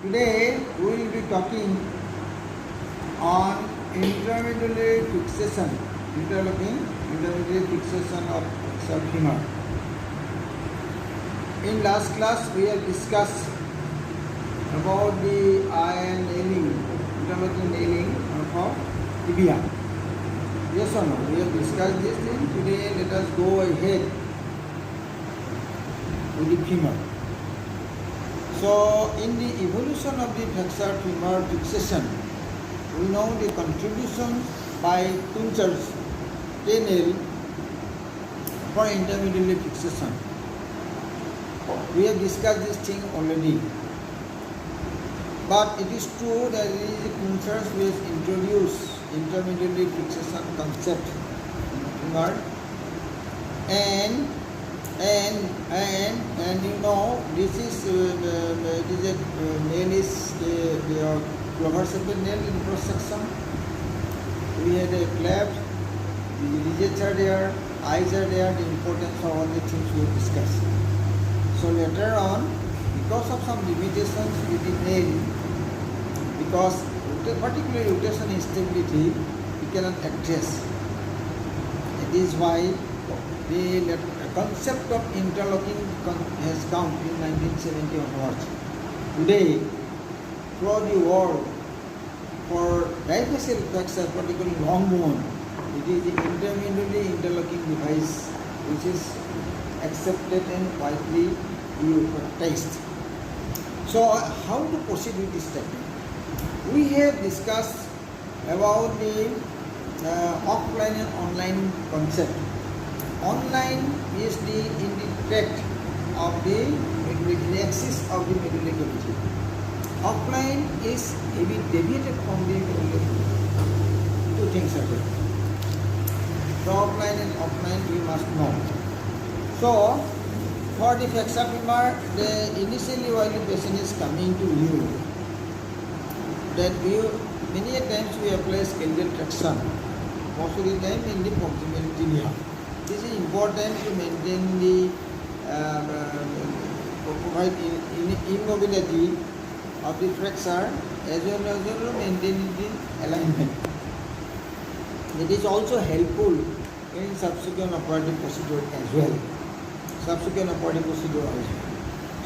Today we will be talking on intermediary fixation, intermediary fixation of femur. In last class we have discussed about the iron nailing, interlocking nailing of tibia. Yes or no? We have discussed this thing. Today let us go ahead with the femur. So, in the evolution of the flexor femur fixation, we know the contribution by pincers nail for intermediary fixation. We have discussed this thing already. But it is true that it is the pincers which introduce intermediary fixation concept in femur, and you know this is it is a nail is the clover shaped nail in cross section. We had a cleft, the ridges are there, eyes are there, the importance of all the things we have discussed. So later on, because of some limitations with the nail, because particularly rotation instability, we cannot address. It is why the concept of interlocking has come in 1970 onwards. Today, throughout the world, for diaphyseal flexor, particularly long bone, it is the intermediary interlocking device which is accepted and widely utilized. So, how to proceed with this technique? We have discussed about the offline and online concept. Online is in the tract of the axis of the medullary cavity. Offline is a bit deviated from the medullary cavity. Two things are there. So offline and offline we must know. So for the flexor femur, initially while the patient is coming to you, that many a times we apply scaled traction. Most of the time in the proximal tibia. This is important to maintain the provide immobility of the flexor as well as maintaining the alignment. It is also helpful in subsequent operative procedure as well.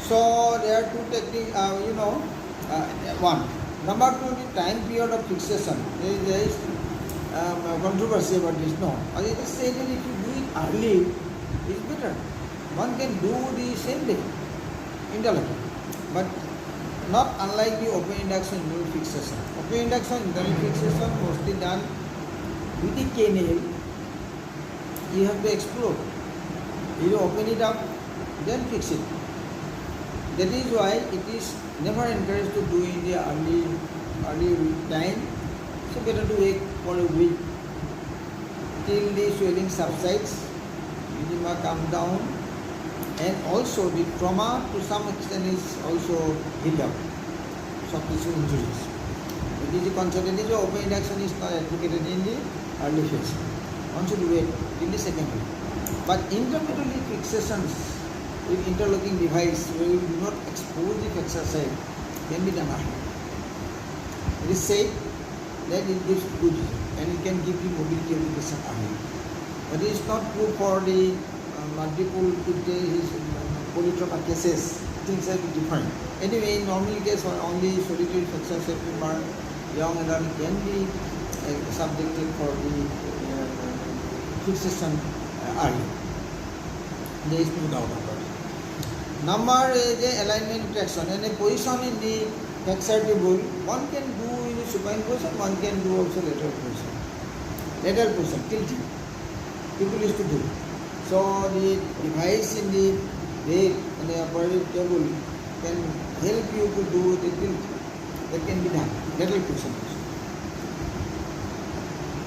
So there are two techniques. One. Number two, the time period of fixation. There is controversy about this. No, I just say that if you do it early, it's better. One can do the same day, interlocking, but not unlike the open induction internal fixation. Open induction internal fixation mostly done with the K nail. You have to explore. You open it up, then fix it. That is why it is never encouraged to do in the early time. So better to wait for a week till the swelling subsides, edema comes down, and also the trauma to some extent is also healed up, soft tissue injuries. It is a concept. It is open induction is not advocated in the early phase. One should wait till the second week. But intermediary fixations with interlocking device where you do not expose the flexor side can be done early. It is safe that it gives good and it can give the mobility of the patient early. But it is not true for the multiple polytrauma cases. Things are different. Anyway, in normal case, only solitary flexor femur, young adult can be subjected for the fixation early. There is no doubt about it. Number is the alignment traction and a position in the flexor tibia. One can do in the supine position, one can do also lateral position. Lateral position, tilting. People used to do. So the device in the rail and the operative table can help you to do the tilt. That can be done. Lateral position.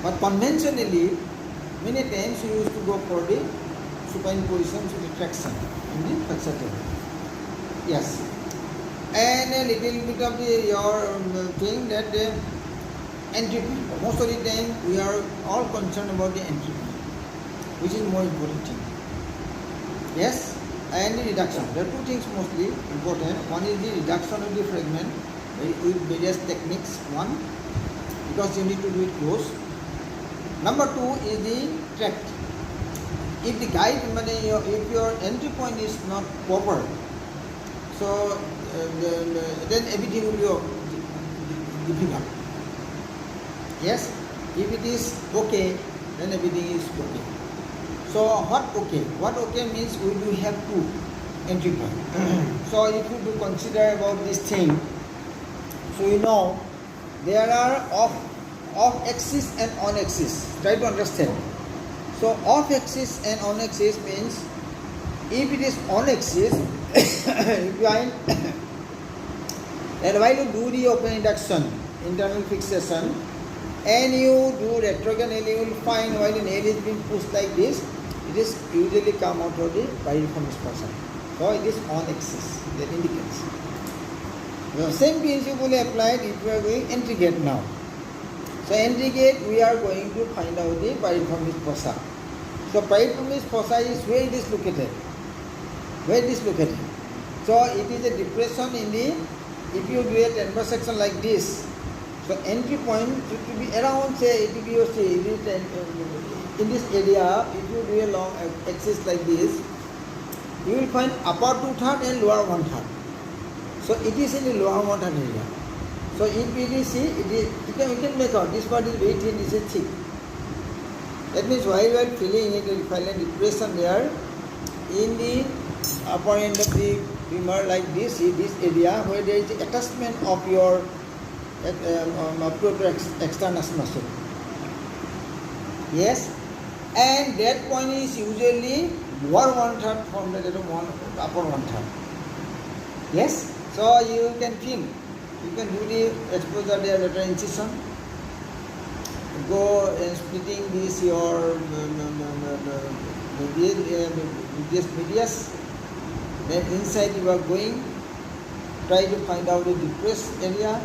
But conventionally, many times you used to go for the supine position with the traction in the flexor table. Yes. And a little bit of your thing that the entry. Most of the time we are all concerned about the entry, which is more important thing. Yes, and the reduction. There are two things mostly important. One is the reduction of the fragment with various techniques. One, because you need to do it close. Number two is the track. If the guide, if your entry point is not proper, so then everything will be difficult. Yes, if it is okay, then everything is okay. So what okay? What okay means we do have two entry points. So if you do consider about this thing, so you know there are off axis and on axis. Try to understand. So off axis and on axis means if it is on axis, and while you do the open induction, internal fixation, and you do retrograde nail, you will find while the nail is being pushed like this, it is usually come out of the piriformis fossa. So it is on axis, that indicates. The same principle applied if we are going entry gate now. So entry gate we are going to find out the piriformis fossa. So piriformis fossa is where it is located. Where it is located. So it is a depression in the, if you do a tendon section like this, so entry point should be around say ATB or say in this area. If you do a long axis like this, you will find upper 2/3 and lower 1/3. So it is in the lower 1/3 area. So if you see, you can make out this part is very thin, this is thick. That means while you are filling it, you will find a depression there in the upper end of the femur like this area where there is attachment of your externus muscle. Yes, and that point is usually lower 1/3 from the upper 1/3. Yes, so you can feel, you can do the exposure there, lateral incision, go and splitting this your medius, then inside you are going, try to find out the depressed area,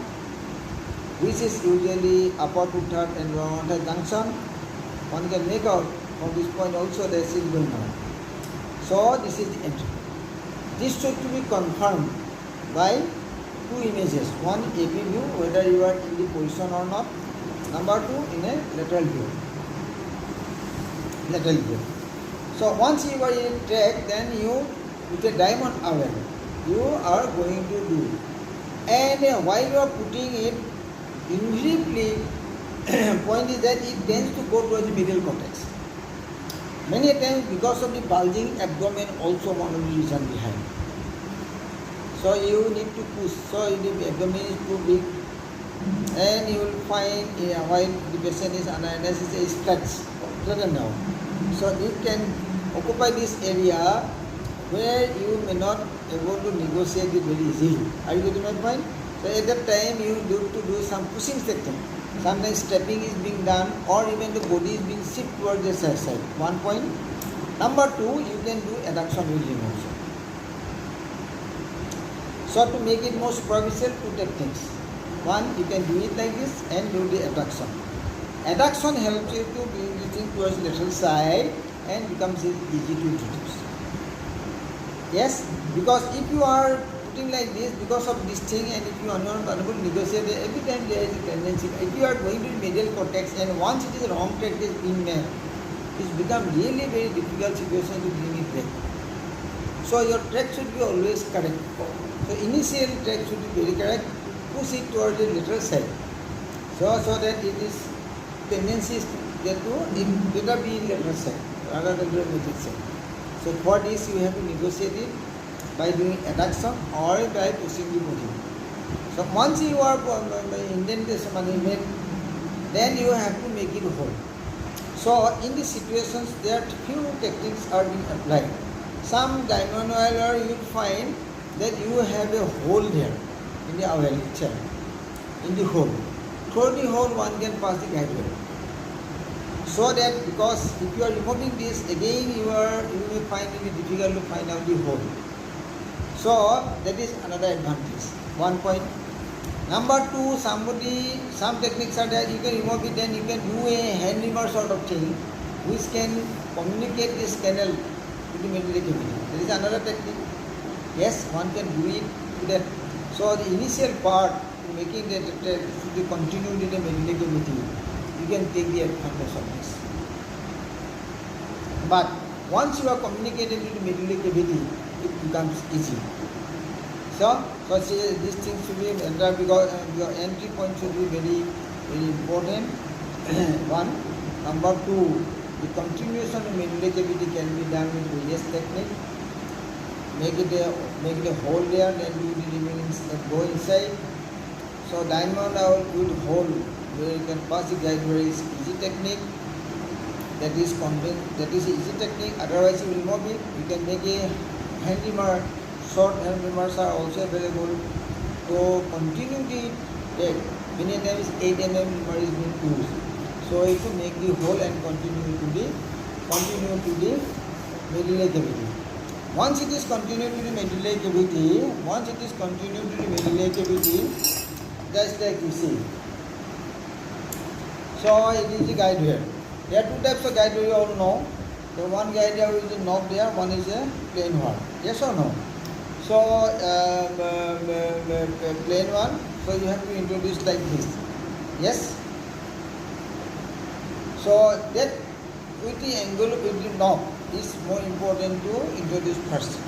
which is usually upper 2/3 and lower 1/3 junction. One can make out from this point also there is going on. So this is the entry. This should to be confirmed by two images. One AP view, whether you are in the position or not. Number two, in a lateral view. Lateral view. So once you are in track, then you with a diamond aware, you are going to do. And while you are putting it, invariably point is that it tends to go towards the medial cortex. Many times because of the bulging abdomen also one of the reason behind. So you need to push. So if the abdomen is too big, and you will find while the patient is under anesthesia is stretched. So you can occupy this area where you may not able to negotiate it very easily. Are you getting my point? So at that time you need to do some pushing section. Sometimes stepping is being done, or even the body is being shifted towards the side. One point. Number two, you can do adduction wheeling also. So to make it more superficial, two techniques. One, you can do it like this and do the adduction. Adduction helps you to bring the thing towards the lateral side and becomes easy to introduce. Yes, because if you are putting like this because of this thing, and if you are not unable to negotiate, every time there is a tendency. If you are going to the medial cortex and once it is wrong track is being made, it's become really very difficult situation to bring it back. So your track should be always correct. So initial track should be very correct. Push it towards the lateral side. So that it is tendency is there to it better be in lateral side rather than the medial side. So for this you have to negotiate it by doing adduction or by pushing the body. So once you are indentation made, then you have to make it whole. So in these situations there are few techniques are being applied. Some gynecologist you will find that you have a hole there in the oval itself, in the hole. Through the hole one can pass the guide wire. So that because if you are removing this again you will find it difficult to find out the hole. So that is another advantage. One point. Number two, some techniques are that you can remove it, then you can do a hand reamer sort of thing which can communicate this canal to the medullary cavity. There is another technique. Yes, one can do it to that. So the initial part making that to be continued in the medullary cavity, you can take the advantage of this. But once you are communicated with the medullary cavity, it becomes easy. So see, these things should be entered because your entry point should be very, very important. One. Number two, the continuation of medullary cavity can be done with various technique. Make it a hole there, then do the remaining step, go inside. So diamond out with hole where you can pass the guide wire is easy technique. That is easy technique. Otherwise you remove it. You can make a hand reamer. Short hand reamers are also available. So continue the take. Many times 8 mm reamer is being used. So if you make the hole and continue to the medullary cavity. Once it is continued to the medullary cavity, just like you see. So it is the guide wire. There are two types of guide wire you all know. The one guide wire is a knob there, one is a plain one. Yes or no? So plain one. So you have to introduce like this. Yes. So that with the angle with the knob is more important to introduce first.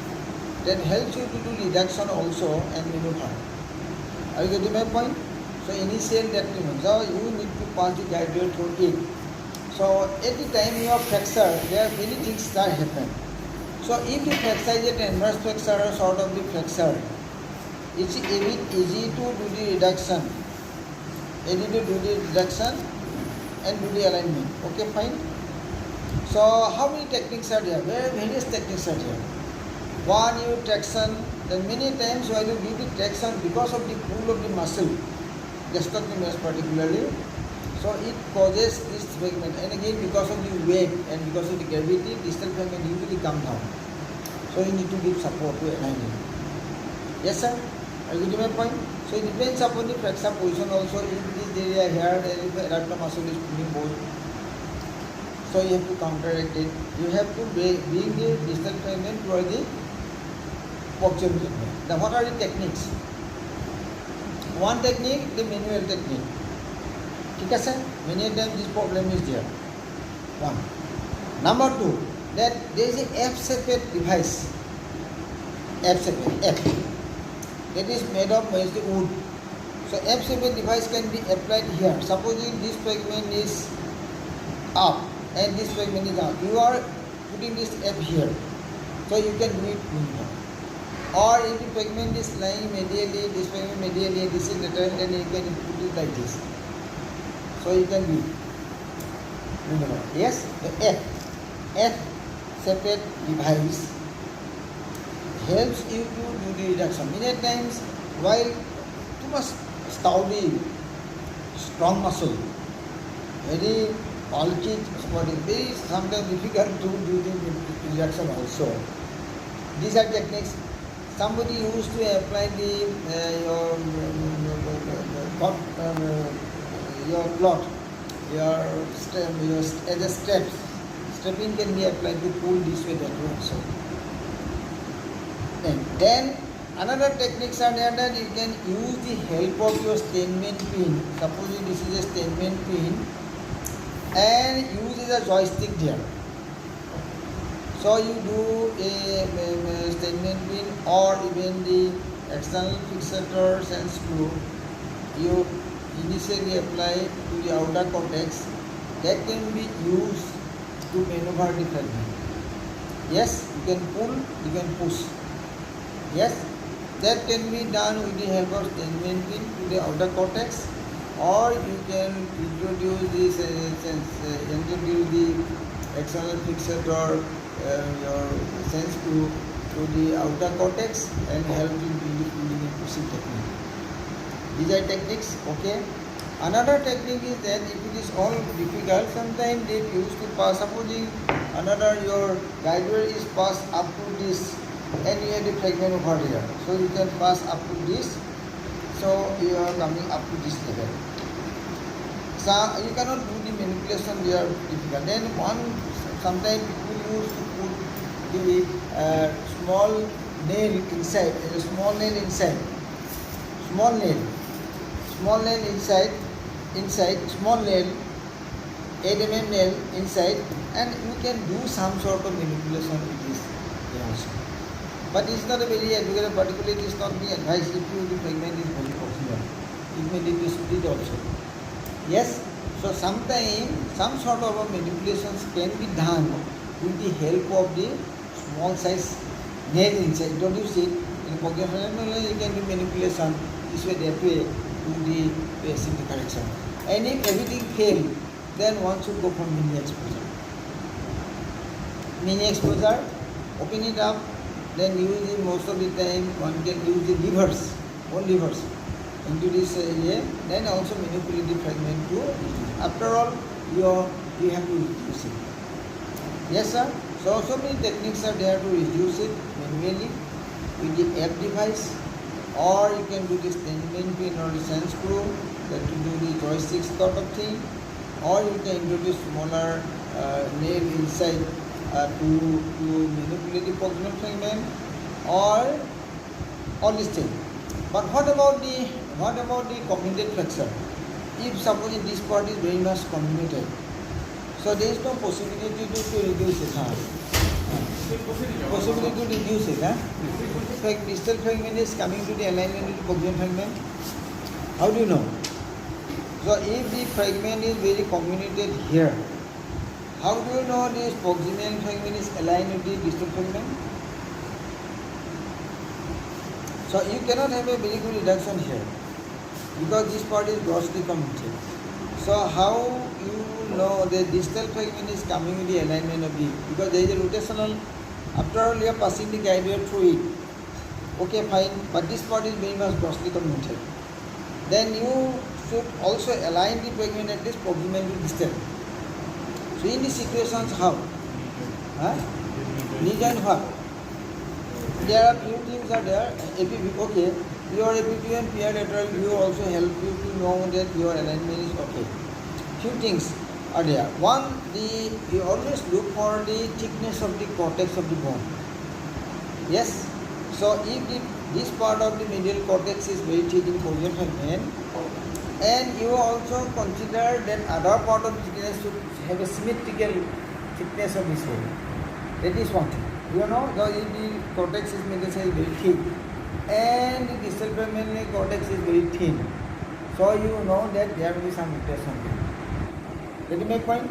That helps you to do reduction also and maneuver. Are you getting my point? So initial that means you need to pass the guide wire through it. So at the time you are flexor, there are many things that happen. So if the flexor is a transverse flexor or sort of the flexor, it's a bit easy to do the reduction. And do the alignment. Okay, fine. So how many techniques are there? Various techniques are there. One, you traction. Then many times while you give the traction, because of the pull of the muscle, gastrocnemius particularly, so it causes this fragment. And again, because of the weight and because of the gravity, distal fragment usually come down. So you need to give support to align it. Yes, sir. Are you getting my point? So it depends upon the flexor position also. If this area here, if the adductor muscle is pulling both, so you have to counteract it. You have to bring the distal fragment toward the posterior fragment. Now what are the techniques? One technique, the manual technique. Okay, sir? Many times this problem is there. One. Number two, that there is a F-shaped device. F. That is made of mostly wood. So F-shaped device can be applied here. Supposing this fragment is up and this fragment is down. You are putting this F here. So you can do it here. Or if the fragment is lying medially, this fragment medially, this is lateral, then you can put it like this. So you can do it. Yes, the F-shaped device helps you to do the reduction. Many times, while too much stouty, strong muscle, very bulky body, very sometimes difficult to do the reduction also. These are techniques. Somebody used to apply the your plot, as a steps. Stepping can be applied to pull this way, that way also. Then another techniques are there that you can use the help of your stainment pin. Supposing this is a stainment pin and use it as a joystick there. So you do a stainment pin or even the external fixators and screw. You initially apply to the outer cortex. That can be used to maneuver the fragment. Yes, you can pull, you can push. Yes, that can be done with the help of stainment pin to the outer cortex, or you can introduce the external fixator, your sense screw to the outer cortex and help in the pulling and pushing technique. These are techniques, okay. Another technique is that if it is all difficult, sometimes they used to pass. Supposing another your guide wire is passed up to this, and you have the fragment over here. So you can pass up to this. So you are coming up to this level. So you cannot do the manipulation. They are difficult. Then sometimes people used to put the small nail inside. Small nail. small nail inside small nail, 8 mm nail inside, and you can do some sort of manipulation with this also. But it's not a very advocated, particularly it is not being advised if the fragment is very proximal. It may lead to split also. Yes, so sometimes some sort of manipulations can be done with the help of the small size nail inside. Don't you see? In proximal fragment, you can do manipulation this way, that way, to the passing the correction. And if everything fails, then one should go for mini exposure. Mini exposure, open it up, then use it most of the time. One can use the levers, one levers into this area, then also manipulate the fragment to reduce. After all, you have to reduce it. Yes, sir. So many techniques are there to reduce it manually with the F device, or you can do this 10mm pin or the sand screw that to do the joystick sort of thing, or you can introduce smaller nail inside to manipulate the proximal fragment, or this thing. But what about the comminuted flexure? If suppose this part is very much comminuted, so there is no possibility to reduce it. Possibility to reduce it. Distal fragment is coming to the alignment with the proximal fragment. How do you know? So if the fragment is very comminuted here, how do you know this proximal fragment is aligned with the distal fragment? So you cannot have a very good reduction here because this part is grossly comminuted. So how you know the distal fragment is coming with the alignment of the, because there is a rotational, after all you are passing the guide wire through it. Okay, fine, but this part is very much grossly comminuted. Then you should also align the fragment at this proximal to distal. So in these situations, how? Knee joint what? There are few things are there. Okay, your APP and PR lateral view also help you to know that your alignment is okay. Few things are there. One, you always look for the thickness of the cortex of the bone. Yes. So if this part of the medial cortex is very thick in proximal fragment, and you also consider that other part of the thickness should have a symmetrical thickness of this way. That is one thing. You know, if the cortex is medial size very thick and the distal fragment cortex is very thin, so you know that there will be some rotation. That is my point.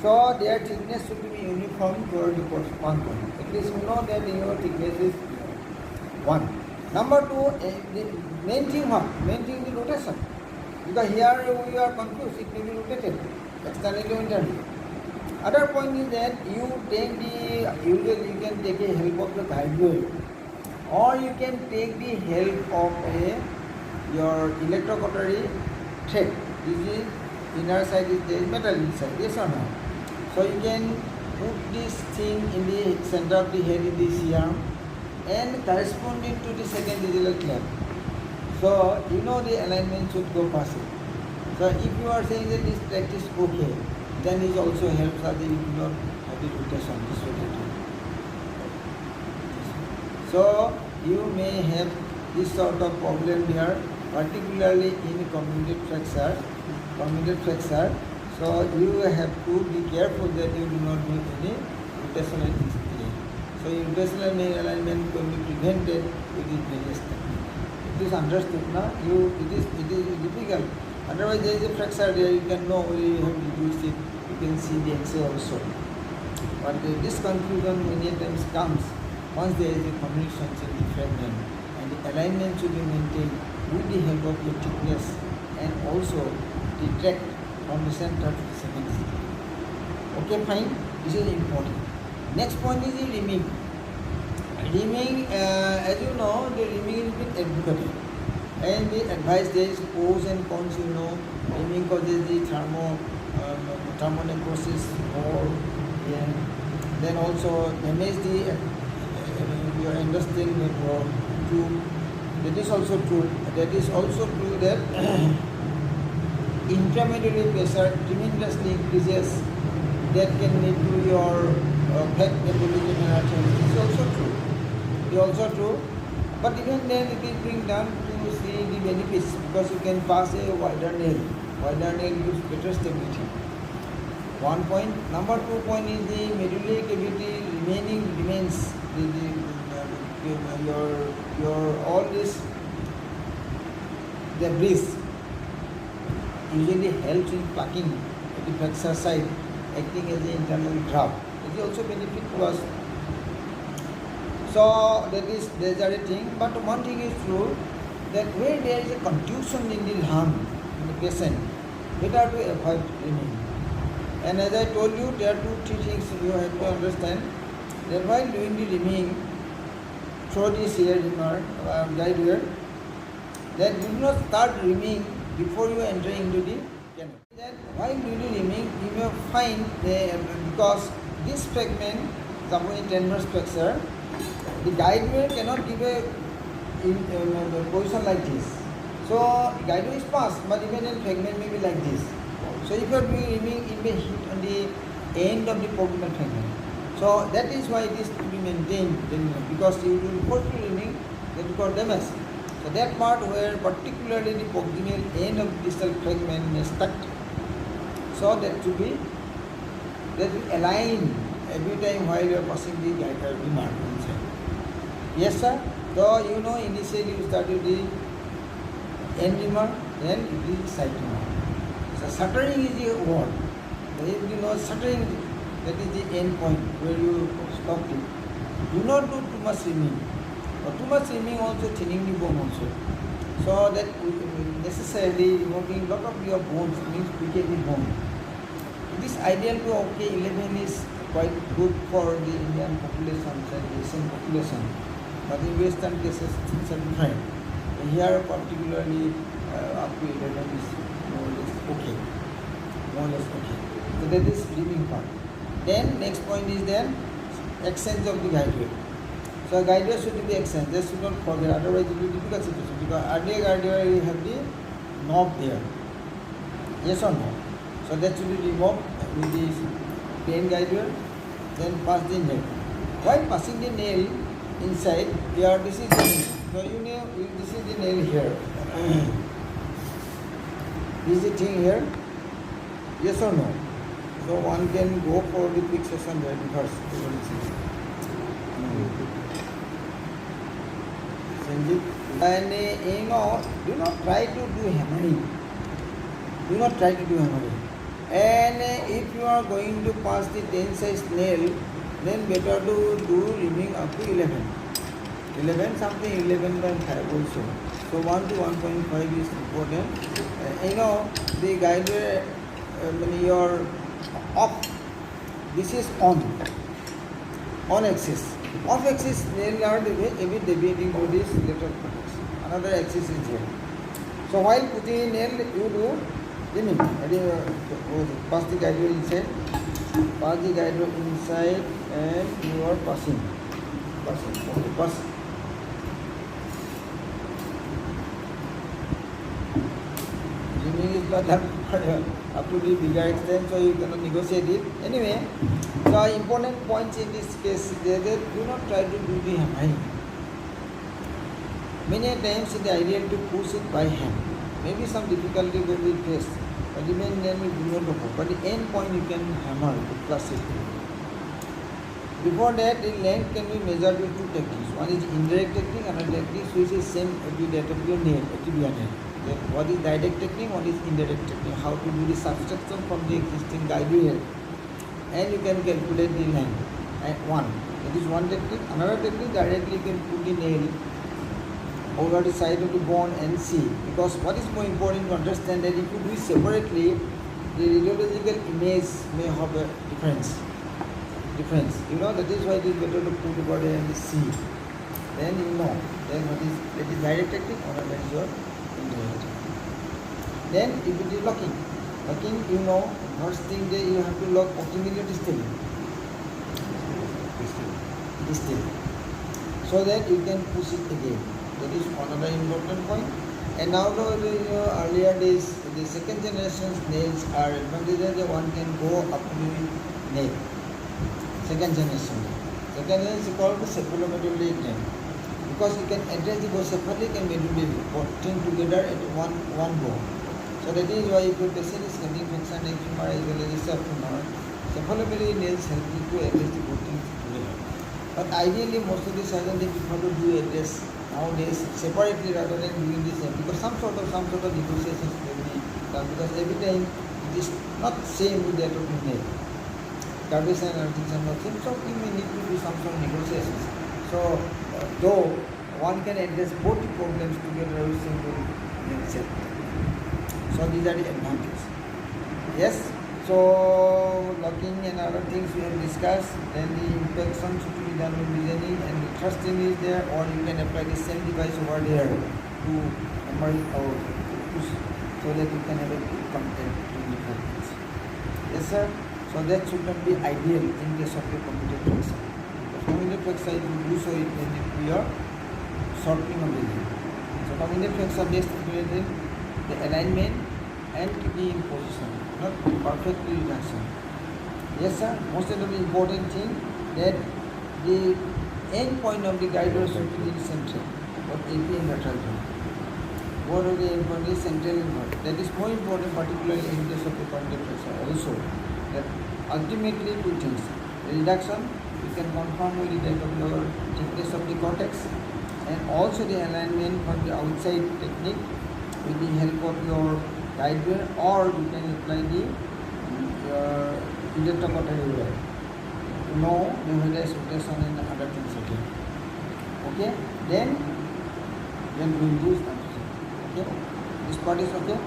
So their thickness should be uniform toward the one point. At least you know that your thickness is one. Number two, the main thing what? Main thing is the rotation. Because here we are confused, it may be rotated externally or internally. Other point is that you take usually you can take a help of the guide wire, or you can take the help of your electrocautery thread. This is inner side, is there is metal inside, yes or no? So you can put this thing in the center of the head in the C-arm and corresponding to the second digital clamp. So you know the alignment should go passive. So if you are saying that this practice is okay, then it also helps that you do not have the rotation, this rotation. So you may have this sort of problem here, particularly in comminuted flexure. So you have to be careful that you do not do any rotational display. So rotational alignment can be prevented with these various techniques. It is understood now. It is difficult. Otherwise there is a fracture there, you can know whether you have reduced it. You can see the X-ray also. But this confusion many times comes once there is a communication in the fragment, and the alignment should be maintained with the help of your thickness and also detract from the center to the second digit. Okay, fine. This is important. Next point is the rimming. Rimming, as you know, the rimming is been advocated. And the advice there is pros and cons, you know. Rimming causes the thermonecrosis more, and then also damage the your intestinal tube. That is also true. That is also true that intramedullary pressure tremendously increases. That can lead to your fat metabolism and arthritis. It is also true. It is also true. But even then, it is being done to see the benefits because you can pass a wider nail. Wider nail gives better stability. 1 point. Number 2 point is the medullary cavity remains your all this debris usually helps in plucking the flexor side, acting as the internal draft. It is also benefit to us. So these are a thing. But one thing is true, that where there is a contusion in the lung in the patient, better to avoid rimming. And as I told you, there are 2-3 things you have to understand. That while doing the rimming through this ear guide here, that you do not start rimming before you enter into the canal. That while doing the rimming, you may find because this fragment, suppose in transverse flexor, the guide wire cannot give a position like this. So the guide wire is passed, but even a fragment may be like this. So if you are doing rimming, it may hit on the end of the proximal fragment. So that is why it is to be maintained, because you will force to rimming, that you got damage. So that part where particularly the proximal end of the distal fragment may stuck. So that will align every time while you are passing the guide wire remark inside. Yes, sir. So you know, initially you start with the end remark, then it is side remark. So shuttering is the word. If you know shuttering, that is the end point where you stop it. Do not do too much rimming. Or too much rimming also thinning the bone also. So that necessarily removing lot of your bones means weaken the bone. It is ideal to 11 is quite good for the Indian population and the Asian population. But in Western cases, things are different. Here, particularly up to 11 is more or less okay. More or less okay. So that is rimming part. Then next point is then exchange of the guide wire. So guide wire should be exchanged. Just should not forget. Otherwise, it will be difficult situation. Because earlier guide wire you have the knob there. Yes or no? So that should be removed with this plain guide wire. Then pass the nail. While passing the nail inside, here this is the nail. So you know this is the nail here. This is the thing here. Yes or no? So one can go for the fixation there first. And you know, do not try to do hammering. Do not try to do hammering. And if you are going to pass the 10 size nail, then better to do rimming up to 11. 11 something, 11.5 also. So 1 to 1.5 is important. You know, the guide wire, when you are off, this is on axis. Off axis nail are a bit deviating to this lateral cortex. Another axis is here. So while putting in nail, you do rimming. Pass the guide wire inside. Pass the guide wire inside, and you are passing. Okay, pass. Rimming is not that up to the bigger extent, so you cannot negotiate it. Anyway, the important points in this case is that do not try to do the hammering. Many times it is ideal to push it by hand. Maybe some difficulty will be faced, but even then we do not go. But the end point you can hammer to plus it. Before that, the length can be measured with 2 techniques. One is indirect technique, another technique which is same with that of your nail, tibia nail. What is direct technique, what is indirect technique, how to do the subtraction from the existing guide wire, and you can calculate the length. And one, that is one technique. Another technique, directly you can put the nail over the side of the bone and see. Because what is more important to understand that if you do it separately, the radiological image may have a difference. You know, that is why it is better to put over there and see. Then you know, then what is, that is direct technique or that is your indirect technique. Then if it is locking, you know, first thing that you have to lock proximally or distally. So that you can push it again. That is another important point. And now earlier days, the second generation nails are advantageous that one can go up to the nail. Second generation is called the cephalomedullary nail. because you can address the both cephalic and medullary both thing together at one go. So that is why if a patient is having function like femur as well as a subfemur, cephalomedullary nails help you to address the both things together. But ideally, most of the surgeons they prefer to do address nowadays separately rather than doing this because some sort of negotiations may be done because every time it is not same with that of the nail. Curvature and everything are not same, so you may need to do some sort of negotiations. So though one can address both the problems together with single nail set. So these are the advantages. Yes. So locking and other things we have discussed. Then the infection should be done with designing and the thrusting is there, or you can apply the same device over there to emerge out so that you can have a good contact between the fabrics. Yes, sir. So that should not be ideal in case of the computed flexor. Because computed flexor, if you do so, it may lead to your shortening of the limb. So computed flexor based on the alignment and keeping in position, not perfectly reduction. Yes, sir. Most of the important thing that the end point of the guide should be in central, but AP and lateral joint. Both of the end point is central and vertical. That is more important, particularly in case of the computed flexor. Also, that ultimately two things: the reduction, you can confirm with the type of your thickness of the cortex, and also the alignment from the outside technique with the help of your guide wire, or you can apply the electrocautery wire to know the various rotation and other things again. Okay, then we use that. Okay, this part is okay.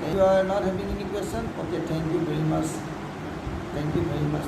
If you are not having any question, okay, thank you very much. Thank you very much.